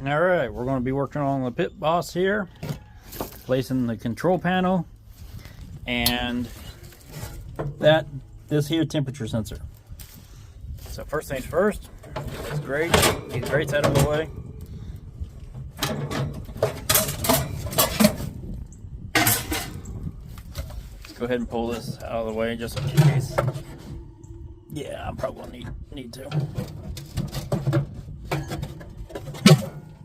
All right, we're going to be working on the Pittboss here, placing the control panel and this here temperature sensor. So first things first, it's great. These grates out of the way. Let's go ahead and pull this out of the way just in case. Yeah, I'm probably gonna need to.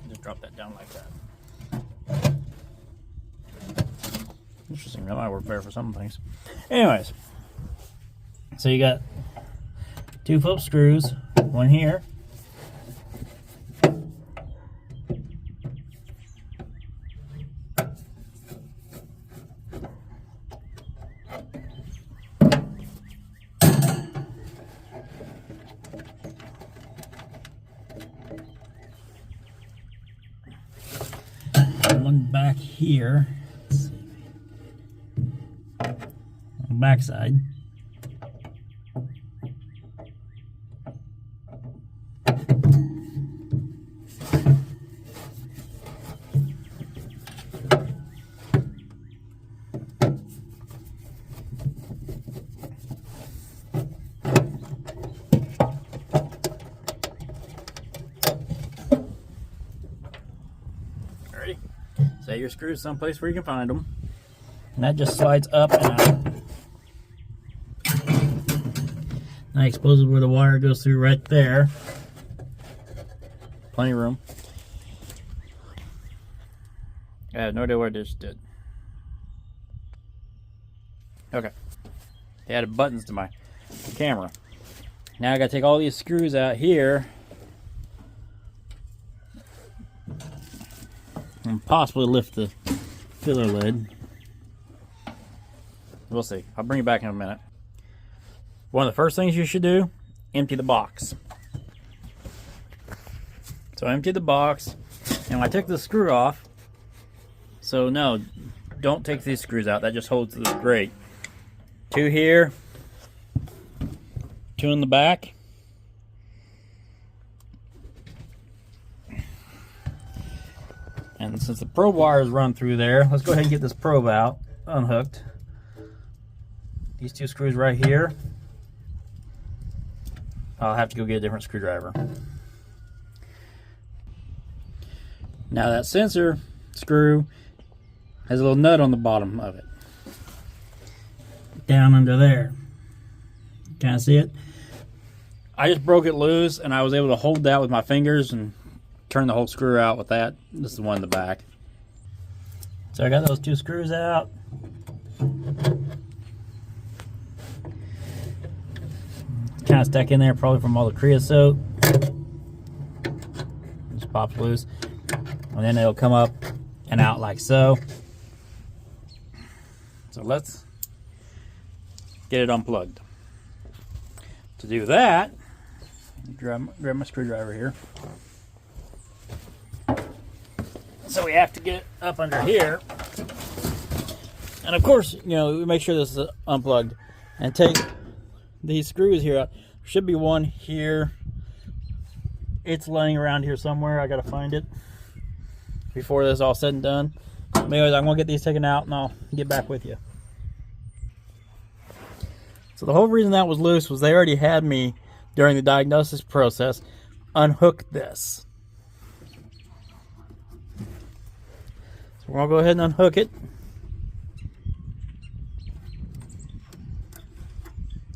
Just drop that down like that. Interesting, that might work better for some things. Anyways, so you got 2 Phillips screws, one here. One back here. Let's see. On the back side. Ready? Set your screws someplace where you can find them. And that just slides up and out. That exposes where the wire goes through right there. Plenty of room. I have no idea what I just did. Okay. They added buttons to my camera. Now I gotta take all these screws out here and possibly lift the filler lid. We'll see. I'll bring you back in a minute. One of the first things you should do, empty the box. So I emptied the box, and I took the screw off. So no, don't take these screws out. That just holds this grate. 2 here, 2 in the back. And since the probe wires run through there, let's go ahead and get this probe out, unhooked. These 2 screws right here. I'll have to go get a different screwdriver. Now that sensor screw has a little nut on the bottom of it. Down under there. Can I see it? I just broke it loose and I was able to hold that with my fingers and turn the whole screw out with that. This is the one in the back. So I got those 2 screws out. Kind of stuck in there probably from all the creosote. Just pops loose. And then it'll come up and out like so. So let's get it unplugged. To do that, grab my screwdriver here. So we have to get up under here. And of course, you know, we make sure this is unplugged. And take these screws here out. There should be one here. It's laying around here somewhere. I gotta find it before this is all said and done. Anyways, I'm gonna get these taken out and I'll get back with you. So the whole reason that was loose was they already had me, during the diagnosis process, unhook this. So we're gonna go ahead and unhook it.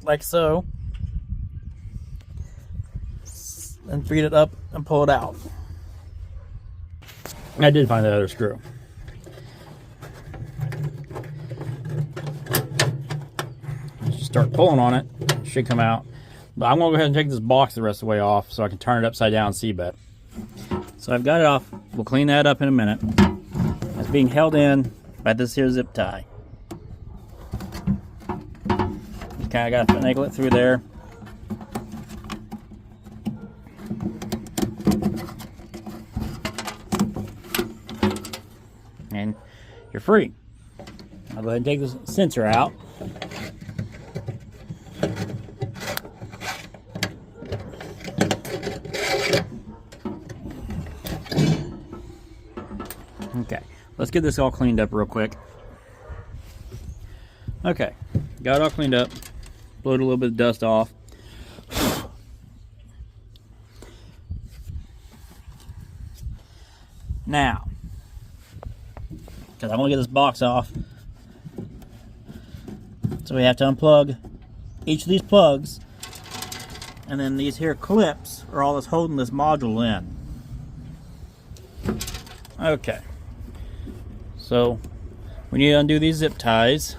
Like so. And feed it up and pull it out. I did find the other screw. Just start pulling on it. It should come out. But I'm going to go ahead and take this box the rest of the way off so I can turn it upside down and see bet. So I've got it off. We'll clean that up in a minute. It's being held in by this here zip tie. Just kind of got to finagle it through there. And you're free. I'll go ahead and take this sensor out. Okay, let's get this all cleaned up real quick. Okay, got it all cleaned up. Blowed a little bit of dust off. Now, because I want to get this box off, so we have to unplug each of these plugs, and then these here clips are all that's holding this module in. Okay, so we need to undo these zip ties,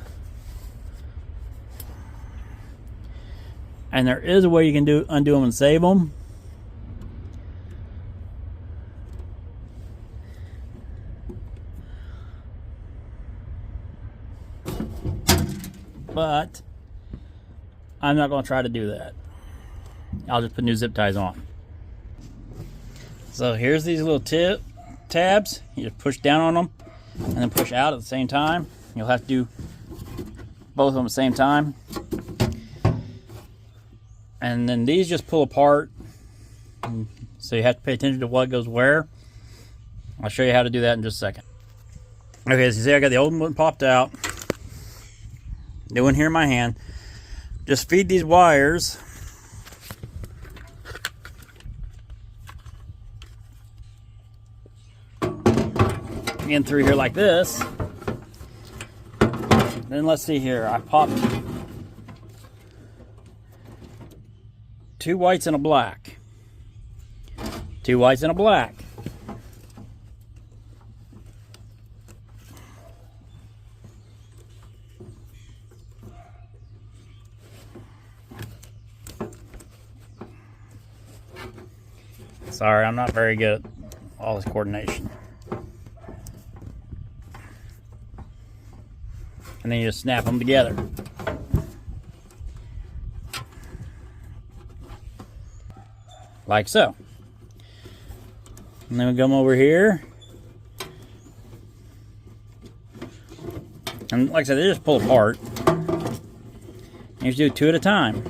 and there is a way you can undo them and save them. But I'm not going to try to do that. I'll just put new zip ties on. So here's these little tabs. You just push down on them and then push out at the same time. You'll have to do both of them at the same time. And then these just pull apart. So you have to pay attention to what goes where. I'll show you how to do that in just a second. Okay, so you see I got the old one popped out. New one here in my hand. Just feed these wires in through here like this. Then let's see here. I popped 2 whites and a black. 2 whites and a black. Sorry, I'm not very good at all this coordination. And then you just snap them together. Like so. And then we come over here. And like I said, they just pull apart. You just do 2 at a time.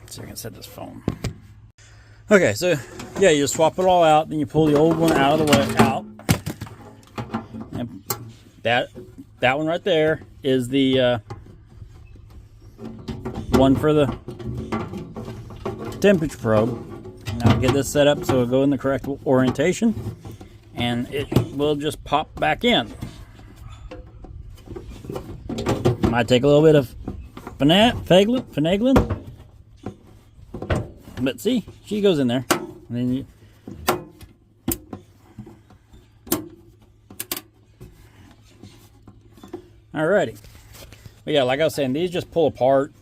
So I can set this phone. Okay, so yeah, you just swap it all out, then you pull the old one out of the way out. And that one right there is the one for the temperature probe. Now get this set up so it'll go in the correct orientation, and it will just pop back in. Might take a little bit of finagling. But see, she goes in there. And then you... Alrighty. But yeah, like I was saying, these just pull apart.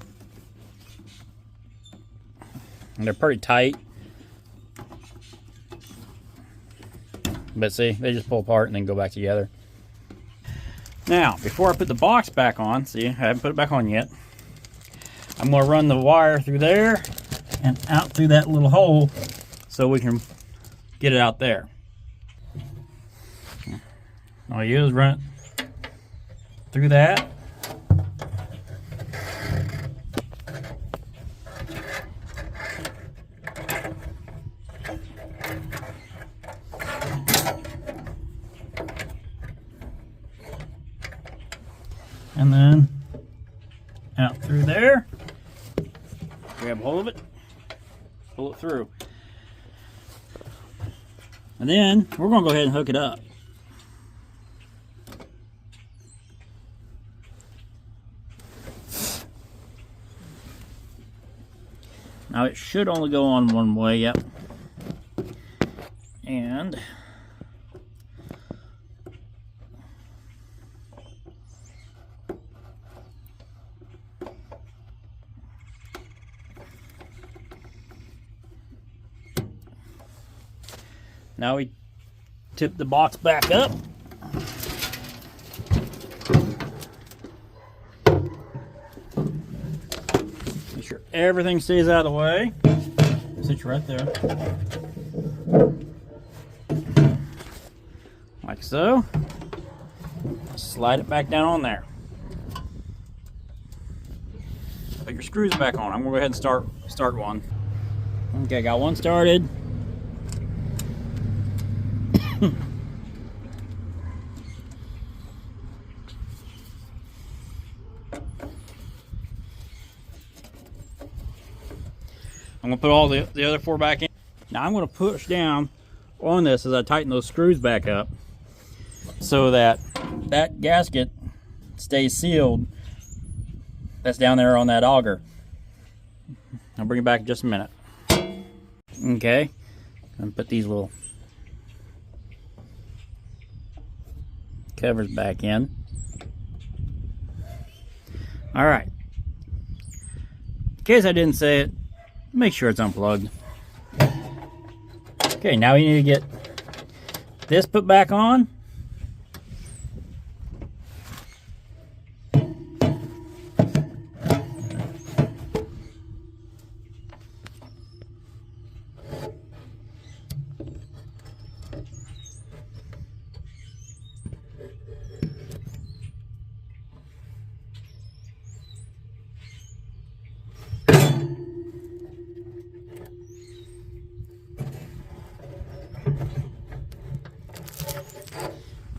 And they're pretty tight. But see, they just pull apart and then go back together. Now, before I put the box back on, see, I haven't put it back on yet. I'm going to run the wire through there and out through that little hole so we can get it out there. All you do is run it through that. And then out through there. Grab hold of it. Pull it through. And then we're going to go ahead and hook it up. Now it should only go on one way, yep. And now we tip the box back up. Make sure everything stays out of the way. Sit you right there. Like so. Slide it back down on there. Put your screws back on. I'm gonna go ahead and start one. Okay, got one started. I'm gonna put all the other 4 back in. Now I'm gonna push down on this as I tighten those screws back up so that that gasket stays sealed. That's down there on that auger. I'll bring it back in just a minute. Okay, and put these little covers back in. All right. In case I didn't say it, make sure it's unplugged. Okay, now we need to get this put back on.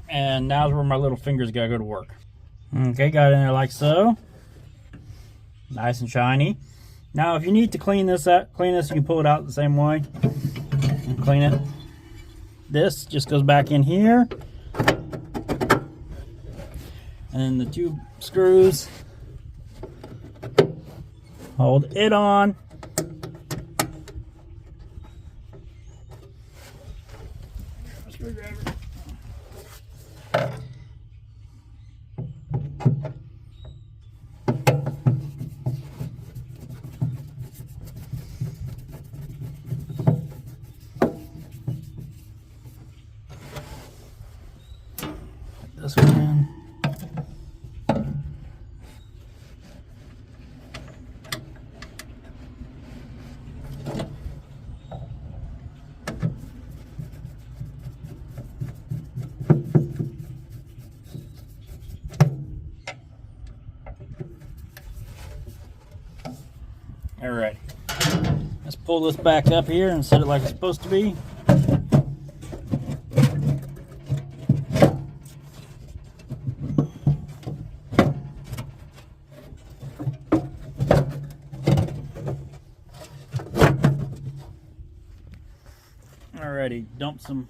And now's where my little fingers gotta go to work. Okay, got it in there like so. Nice and shiny. Now if you need to clean this, you can pull it out the same way and clean it. This just goes back in here. And then the 2 screws hold it on. Screwdriver. This one in. All right, let's pull this back up here and set it like it's supposed to be. Alrighty, dump some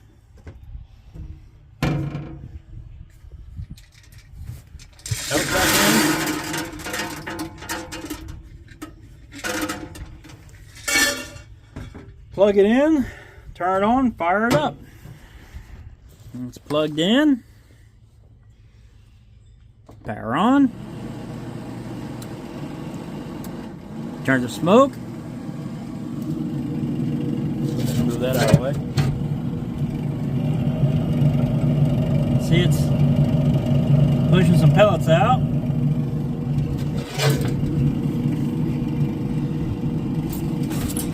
soap back in. Plug it in, turn it on, fire it up. It's plugged in. Power on. Turn to smoke. Move that out of the way. See, it's pushing some pellets out.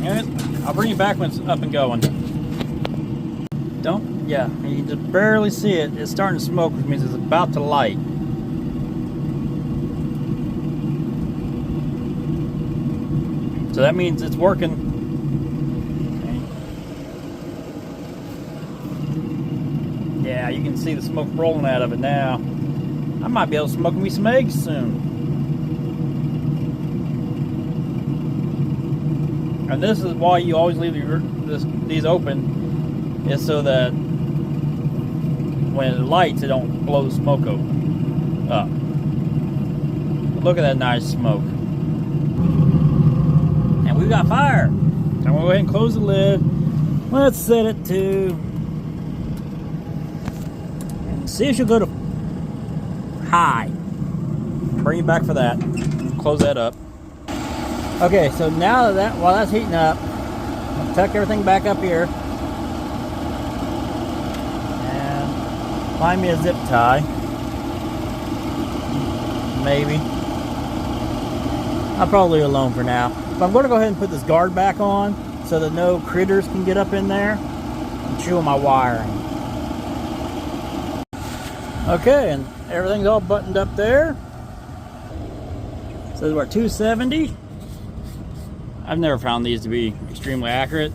And I'll bring you back when it's up and going. Yeah, you can just barely see it. It's starting to smoke, which means it's about to light. So that means it's working. Yeah, you can see the smoke rolling out of it now. I might be able to smoke me some eggs soon. And this is why you always leave these open, is so that when it lights, it don't blow the smoke up. Look at that nice smoke. And we've got fire. I'm gonna go ahead and close the lid. Let's set it to, see if she'll go to high. Bring you back for that. Close that up. Okay, so now that while that's heating up, I'll tuck everything back up here and find me a zip tie. Maybe. I'll probably leave it alone for now. But I'm going to go ahead and put this guard back on so that no critters can get up in there and chew on my wiring. Okay, and everything's all buttoned up there. So we're at 270. I've never found these to be extremely accurate.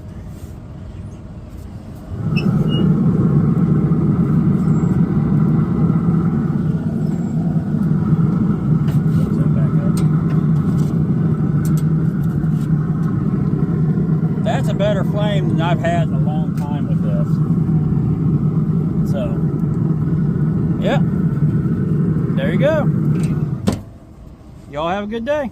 That's a better flame than I've had in a long time with this. So, yeah, there you go. Y'all have a good day.